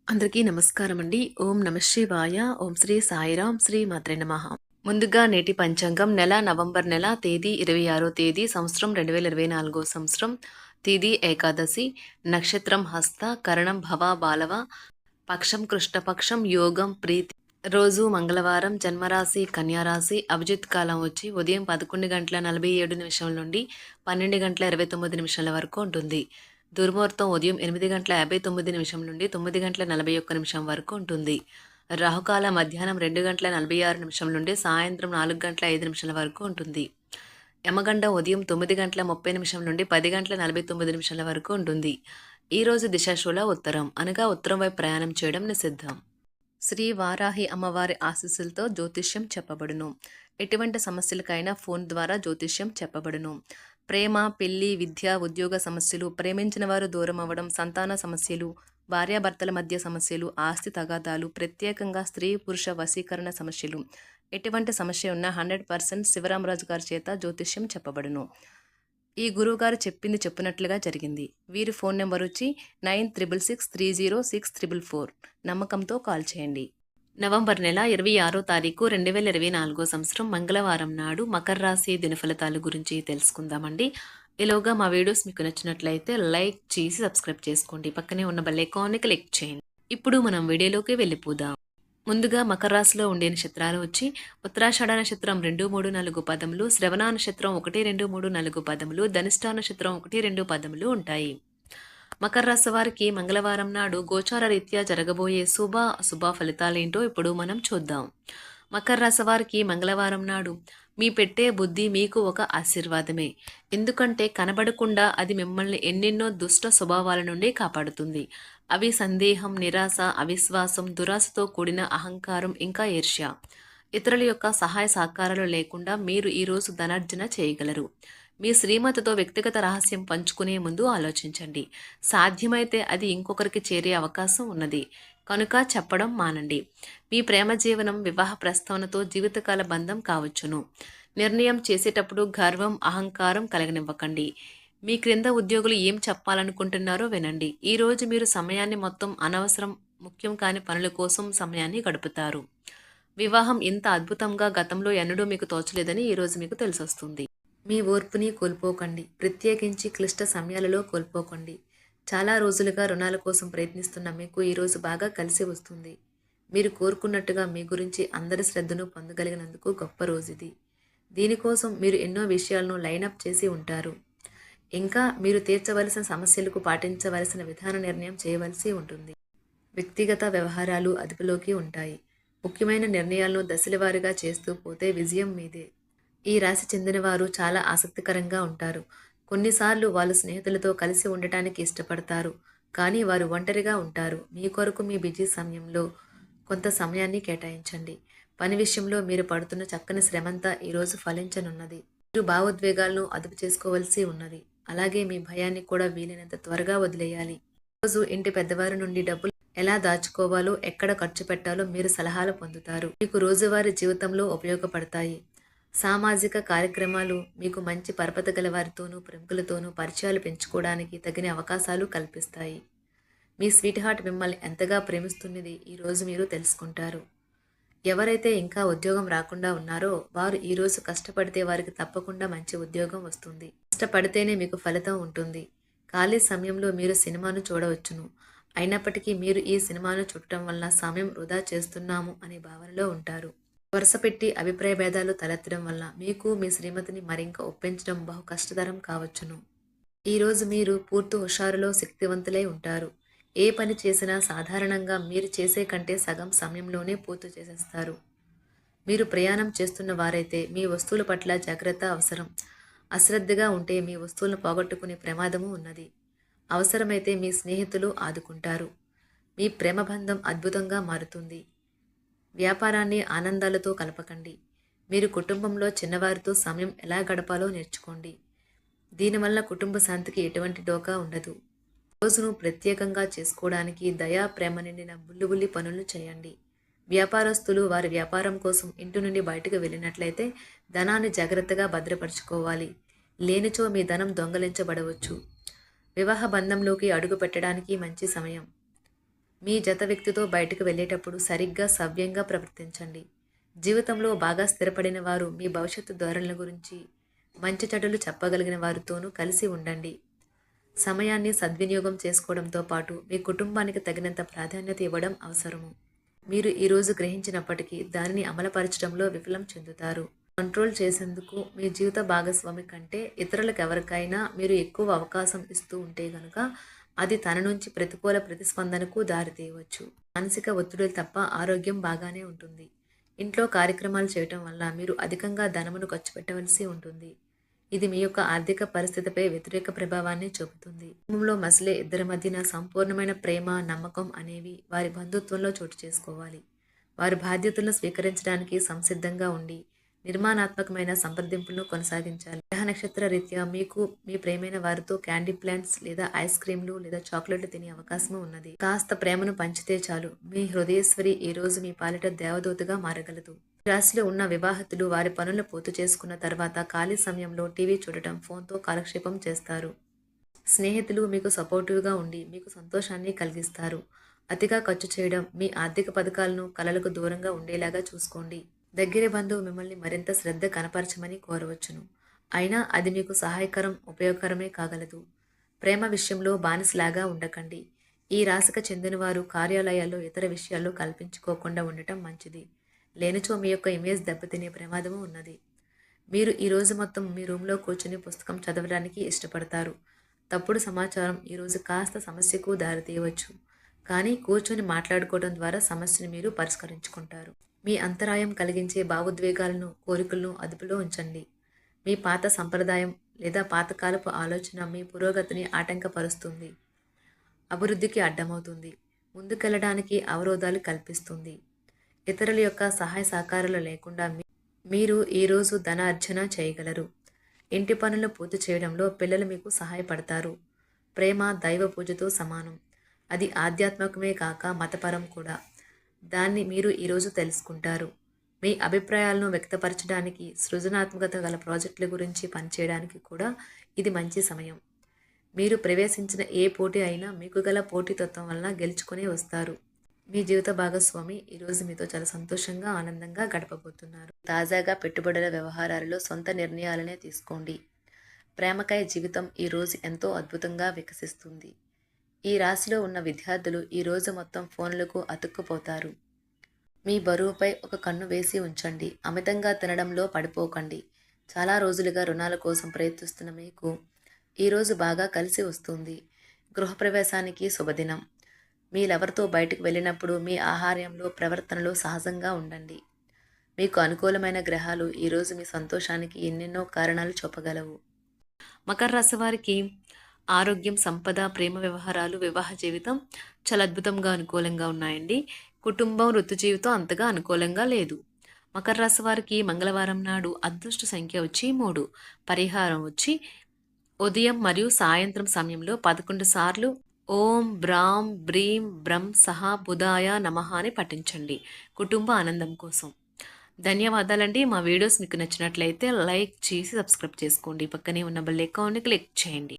అందరికీ నమస్కారం అండి. ఓం నమ శివాయ. ఓం శ్రీ సాయిరాం. శ్రీ మాత్రే నమః. ముందుగా నేటి పంచాంగం నెల నవంబర్ నెల తేదీ 26వ తేదీ సంవత్సరం 2024 సంవత్సరం తేదీ ఏకాదశి నక్షత్రం హస్త కరణం భవ బాలవ పక్షం కృష్ణపక్షం యోగం ప్రీతి రోజు మంగళవారం జన్మరాశి కన్యారాశి అభిజిత్ కాలం వచ్చి ఉదయం 11:47 నుండి 12:29 వరకు ఉంటుంది. దుర్ముహూర్తం ఉదయం 8:59 నుండి 9:41 వరకు ఉంటుంది. రాహుకాల మధ్యాహ్నం 2:46 నుండి సాయంత్రం 4:05 వరకు ఉంటుంది. యమగండ ఉదయం 9:30 నుండి 10:49 వరకు ఉంటుంది. ఈరోజు దిశాశూల ఉత్తరం అనగా ఉత్తరం వైపు ప్రయాణం చేయడం నిషిద్ధం. శ్రీ వారాహి అమ్మవారి ఆశీస్సులతో జ్యోతిష్యం చెప్పబడును. ఎటువంటి సమస్యలకైనా ఫోన్ ద్వారా జ్యోతిష్యం చెప్పబడును. ప్రేమ, పెళ్లి, విద్య, ఉద్యోగ సమస్యలు, ప్రేమించిన వారు దూరం అవ్వడం, సంతాన సమస్యలు, భార్యాభర్తల మధ్య సమస్యలు, ఆస్తి తగాదాలు, ప్రత్యేకంగా స్త్రీ పురుష వశీకరణ సమస్యలు, ఎటువంటి సమస్య ఉన్నా 100% శివరామరాజు గారి చేత జ్యోతిష్యం చెప్పబడును. ఈ గురువుగారు చెప్పింది చెప్పినట్లుగా జరిగింది. వీరి ఫోన్ నెంబర్ వచ్చి 9663064444. నమ్మకంతో కాల్ చేయండి. నవంబర్ నెల 26వ తారీఖు 2024 సంవత్సరం మంగళవారం నాడు మకర రాశి దినఫలితాల గురించి తెలుసుకుందామండి. ఈలోగా మా వీడియోస్ మీకు నచ్చినట్లయితే లైక్ చేసి సబ్స్క్రైబ్ చేసుకోండి. పక్కనే ఉన్న బెల్ ఐకాన్ని క్లిక్ చేయండి. ఇప్పుడు మనం వీడియోలోకి వెళ్ళిపోదాం. ముందుగా మకర రాశిలో ఉండే నక్షత్రాలు వచ్చి ఉత్తరాషాఢ నక్షత్రం 2, 3, 4 పదములు, శ్రవణ నక్షత్రం 1, 2, 3, 4 పదములు, ధనిష్ఠ నక్షత్రం 1, 2 పదములు ఉంటాయి. మకర రాశి వారికి మంగళవారం నాడు గోచార రీత్యా జరగబోయే శుభ అశుభ ఫలితాలేంటో ఇప్పుడు మనం చూద్దాం. మకర రాశి వారికి మంగళవారం నాడు మీ పెట్టే బుద్ధి మీకు ఒక ఆశీర్వాదమే. ఎందుకంటే కనబడకుండా అది మిమ్మల్ని ఎన్నెన్నో దుష్ట స్వభావాల నుండి కాపాడుతుంది. అవి సందేహం, నిరాశ, అవిశ్వాసం, దురాశతో కూడిన అహంకారం, ఇంకా ఈర్ష్య. ఇతరుల యొక్క సహాయ సహకారాలు లేకుండా మీరు ఈరోజు ధనార్జన చేయగలరు. మీ శ్రీమతితో వ్యక్తిగత రహస్యం పంచుకునే ముందు ఆలోచించండి. సాధ్యమైతే అది ఇంకొకరికి చేరే అవకాశం ఉన్నది కనుక చెప్పడం మానండి. మీ ప్రేమ జీవనం వివాహ ప్రస్తావనతో జీవితకాల బంధం కావచ్చును. నిర్ణయం చేసేటప్పుడు గర్వం, అహంకారం కలగనివ్వకండి. మీ క్రింద ఉద్యోగులు ఏం చెప్పాలనుకుంటున్నారో వినండి. ఈరోజు మీరు సమయాన్ని మొత్తం అనవసరం, ముఖ్యం కాని పనుల కోసం సమయాన్ని గడుపుతారు. వివాహం ఇంత అద్భుతంగా గతంలో ఎన్నడూ మీకు తోచలేదని ఈరోజు మీకు తెలిసొస్తుంది. మీ ఓర్పుని కోల్పోకండి. ప్రత్యేకించి క్లిష్ట సమయాలలో కోల్పోకండి. చాలా రోజులుగా రుణాల కోసం ప్రయత్నిస్తున్న మీకు ఈరోజు బాగా కలిసి వస్తుంది. మీరు కోరుకున్నట్టుగా మీ గురించి అందరి శ్రద్ధను పొందగలిగినందుకు గొప్ప రోజుది. దీనికోసం మీరు ఎన్నో విషయాలను లైనప్ చేసి ఉంటారు. ఇంకా మీరు తీర్చవలసిన సమస్యలకు పాటించవలసిన విధాన నిర్ణయం చేయవలసి ఉంటుంది. వ్యక్తిగత వ్యవహారాలు అదుపులోకి ఉంటాయి. ముఖ్యమైన నిర్ణయాలను దశలవారీగా చేస్తూ పోతే విజయం మీదే. ఈ రాశి చెందినవారు చాలా ఆసక్తికరంగా ఉంటారు. కొన్నిసార్లు వాళ్ళు స్నేహితులతో కలిసి ఉండటానికి ఇష్టపడతారు, కానీ వారు ఒంటరిగా ఉంటారు. మీ కొరకు మీ బిజీ సమయంలో కొంత సమయాన్ని కేటాయించండి. పని విషయంలో మీరు పడుతున్న చక్కని శ్రమంతా ఈరోజు ఫలించనున్నది. మీరు భావోద్వేగాలను అదుపు చేసుకోవలసి ఉన్నది. అలాగే మీ భయాన్ని కూడా వీలైనంత త్వరగా వదిలేయాలి. రోజు ఇంటి పెద్దవారి నుండి డబ్బులు ఎలా దాచుకోవాలో, ఎక్కడ ఖర్చు పెట్టాలో మీరు సలహాలు పొందుతారు. మీకు రోజువారీ జీవితంలో ఉపయోగపడతాయి. సామాజిక కార్యక్రమాలు మీకు మంచి పరపతి గల వారితోనూ ప్రముఖులతోనూ పరిచయాలు పెంచుకోవడానికి తగిన అవకాశాలు కల్పిస్తాయి. మీ స్వీట్ హార్ట్ మిమ్మల్ని ఎంతగా ప్రేమిస్తున్నది ఈరోజు మీరు తెలుసుకుంటారు. ఎవరైతే ఇంకా ఉద్యోగం రాకుండా ఉన్నారో వారు ఈరోజు కష్టపడితే వారికి తప్పకుండా మంచి ఉద్యోగం వస్తుంది. కష్టపడితేనే మీకు ఫలితం ఉంటుంది. ఖాళీ సమయంలో మీరు సినిమాను చూడవచ్చును. అయినప్పటికీ మీరు ఈ సినిమాను చూడటం వల్ల సమయం వృధా చేస్తున్నాము అనే భావనలో ఉంటారు. వరుసపెట్టి అభిప్రాయ భేదాలు తలెత్తడం వల్ల మీకు మీ శ్రీమతిని మరింక ఒప్పించడం బహు కష్టతరం కావచ్చును. ఈరోజు మీరు పూర్తి హుషారులో శక్తివంతులై ఉంటారు. ఏ పని చేసినా సాధారణంగా మీరు చేసే కంటే సగం సమయంలోనే పూర్తి చేసేస్తారు. మీరు ప్రయాణం చేస్తున్న వారైతే మీ వస్తువుల పట్ల జాగ్రత్త అవసరం. అశ్రద్ధగా ఉంటే మీ వస్తువులను పోగొట్టుకునే ప్రమాదము ఉన్నది. అవసరమైతే మీ స్నేహితులు ఆదుకుంటారు. మీ ప్రేమబంధం అద్భుతంగా మారుతుంది. వ్యాపారాన్ని ఆనందాలతో కలపకండి. మీరు కుటుంబంలో చిన్నవారితో సమయం ఎలా గడపాలో నేర్చుకోండి. దీనివల్ల కుటుంబ శాంతికి ఎటువంటి డోకా ఉండదు. రోజును ప్రత్యేకంగా చేసుకోవడానికి దయా, ప్రేమ నిండిన బుల్లిబుల్లి పనులు చేయండి. వ్యాపారస్తులు వారి వ్యాపారం కోసం ఇంటి నుండి బయటకు వెళ్ళినట్లయితే ధనాన్ని జాగ్రత్తగా భద్రపరచుకోవాలి. లేనిచో మీ ధనం దొంగలించబడవచ్చు. వివాహ బంధంలోకి అడుగు పెట్టడానికి మంచి సమయం. మీ జత వ్యక్తితో బయటకు వెళ్ళేటప్పుడు సరిగ్గా సవ్యంగా ప్రవర్తించండి. జీవితంలో బాగా స్థిరపడిన వారు మీ భవిష్యత్తు ధోరణుల గురించి మంచి చెడులు చెప్పగలిగిన వారితోనూ కలిసి ఉండండి. సమయాన్ని సద్వినియోగం చేసుకోవడంతో పాటు మీ కుటుంబానికి తగినంత ప్రాధాన్యత ఇవ్వడం అవసరము. మీరు ఈరోజు గ్రహించినప్పటికీ దానిని అమలుపరచడంలో విఫలం చెందుతారు. కంట్రోల్ చేసేందుకు మీ జీవిత భాగస్వామి కంటే ఇతరులకు ఎవరికైనా మీరు ఎక్కువ అవకాశం ఇస్తూ ఉంటే గనుక అది తన నుంచి ప్రతికూల ప్రతిస్పందనకు దారితీయవచ్చు. మానసిక ఒత్తిడులు తప్ప ఆరోగ్యం బాగానే ఉంటుంది. ఇంట్లో కార్యక్రమాలు చేయటం వల్ల మీరు అధికంగా ధనమును ఖర్చు పెట్టవలసి ఉంటుంది. ఇది మీ యొక్క ఆర్థిక పరిస్థితిపై వ్యతిరేక ప్రభావాన్ని చూపుతుంది. కుటుంబంలో మసలే ఇద్దరి మధ్యన సంపూర్ణమైన ప్రేమ, నమ్మకం అనేవి వారి బంధుత్వంలో చోటు చేసుకోవాలి. వారి బాధ్యతలను స్వీకరించడానికి సంసిద్ధంగా ఉండి నిర్మాణాత్మకమైన సంప్రదింపులను కొనసాగించాలి. గ్రహ నక్షత్ర రీత్యా మీకు మీ ప్రేమైన వారితో క్యాండీ ప్లాంట్స్ లేదా ఐస్ క్రీంలు లేదా చాక్లెట్లు తినే అవకాశం ఉన్నది. కాస్త ప్రేమను పంచితే చాలు, మీ హృదయేశ్వరి ఈ రోజు మీ పాలిట దేవదూతగా మారగలదు. రాశిలో ఉన్న వివాహితులు వారి పనులు పూర్తి చేసుకున్న తర్వాత ఖాళీ సమయంలో టీవీ చూడటం, ఫోన్తో కాలక్షేపం చేస్తారు. స్నేహితులు మీకు సపోర్టివ్గా ఉండి మీకు సంతోషాన్ని కలిగిస్తారు. అతిగా ఖర్చు చేయడం, మీ ఆర్థిక పథకాలను కలలకు దూరంగా ఉండేలాగా చూసుకోండి. దగ్గర బంధువు మిమ్మల్ని మరింత శ్రద్ధ కనపరచమని కోరవచ్చును. అయినా అది మీకు సహాయకరం, ఉపయోగకరమే కాగలదు. ప్రేమ విషయంలో బానిసలాగా ఉండకండి. ఈ రాశికి చెందినవారు కార్యాలయాల్లో ఇతర విషయాల్లో కల్పించుకోకుండా ఉండటం మంచిది. లేనిచో మీ యొక్క ఇమేజ్ దెబ్బతినే ప్రమాదము ఉన్నది. మీరు ఈ రోజు మొత్తం మీ రూమ్లో కూర్చుని పుస్తకం చదవడానికి ఇష్టపడతారు. తప్పుడు సమాచారం ఈరోజు కాస్త సమస్యకు దారితీయవచ్చు. కానీ కూర్చొని మాట్లాడుకోవడం ద్వారా సమస్యను మీరు పరిష్కరించుకుంటారు. మీ అంతరాయం కలిగించే భావోద్వేగాలను, కోరికలను అదుపులో ఉంచండి. మీ పాత సంప్రదాయం లేదా పాతకాలపు ఆలోచన మీ పురోగతిని ఆటంకపరుస్తుంది, అభివృద్ధికి అడ్డమవుతుంది, ముందుకెళ్లడానికి అవరోధాలు కల్పిస్తుంది. ఇతరుల యొక్క సహాయ సహకారాలు లేకుండా మీరు ఈరోజు ధనార్జన చేయగలరు. ఇంటి పనులు పూర్తి చేయడంలో పిల్లలు మీకు సహాయపడతారు. ప్రేమ దైవ పూజతో సమానం. అది ఆధ్యాత్మికమే కాక మతపరం కూడా. దాన్ని మీరు ఈరోజు తెలుసుకుంటారు. మీ అభిప్రాయాలను వ్యక్తపరచడానికి, సృజనాత్మకత గల ప్రాజెక్టుల గురించి పనిచేయడానికి కూడా ఇది మంచి సమయం. మీరు ప్రవేశించిన ఏ పోటీ అయినా మీకు గల పోటీతత్వం వలన గెలుచుకునే వస్తారు. మీ జీవిత భాగస్వామి ఈరోజు మీతో చాలా సంతోషంగా, ఆనందంగా గడపబోతున్నారు. తాజాగా పెట్టుబడుల వ్యవహారాలలో సొంత నిర్ణయాలనే తీసుకోండి. ప్రేమకాయ జీవితం ఈరోజు ఎంతో అద్భుతంగా వికసిస్తుంది. ఈ రాశిలో ఉన్న విద్యార్థులు ఈరోజు మొత్తం ఫోన్లకు అతుక్కుపోతారు. మీ బరువుపై ఒక కన్ను వేసి ఉంచండి. అమితంగా తినడంలో పడిపోకండి. చాలా రోజులుగా రుణాల కోసం ప్రయత్నిస్తున్న మీకు ఈరోజు బాగా కలిసి వస్తుంది. గృహప్రవేశానికి శుభదినం. మీ లవర్తో బయటకు వెళ్ళినప్పుడు మీ ఆహార్యంలో, ప్రవర్తనలో సహజంగా ఉండండి. మీకు అనుకూలమైన గ్రహాలు ఈరోజు మీ సంతోషానికి ఎన్నెన్నో కారణాలు చూపగలవు. మకర రాశి వారికి ఆరోగ్యం, సంపద, ప్రేమ వ్యవహారాలు, వివాహ జీవితం చాలా అద్భుతంగా అనుకూలంగా ఉన్నాయండి. కుటుంబం, వృత్తి జీవితం అంతగా అనుకూలంగా లేదు. మకర రాశి వారికి మంగళవారం నాడు అదృష్ట సంఖ్య వచ్చి 3. పరిహారం వచ్చి ఉదయం మరియు సాయంత్రం సమయంలో 11 సార్లు ఓం బ్రాం బ్రీం బ్రం సహా బుధాయ నమః అని పఠించండి, కుటుంబ ఆనందం కోసం. ధన్యవాదాలండి. మా వీడియోస్ మీకు నచ్చినట్లయితే లైక్ చేసి సబ్స్క్రైబ్ చేసుకోండి. పక్కనే ఉన్న బెల్ ఐకాన్ని క్లిక్ చేయండి.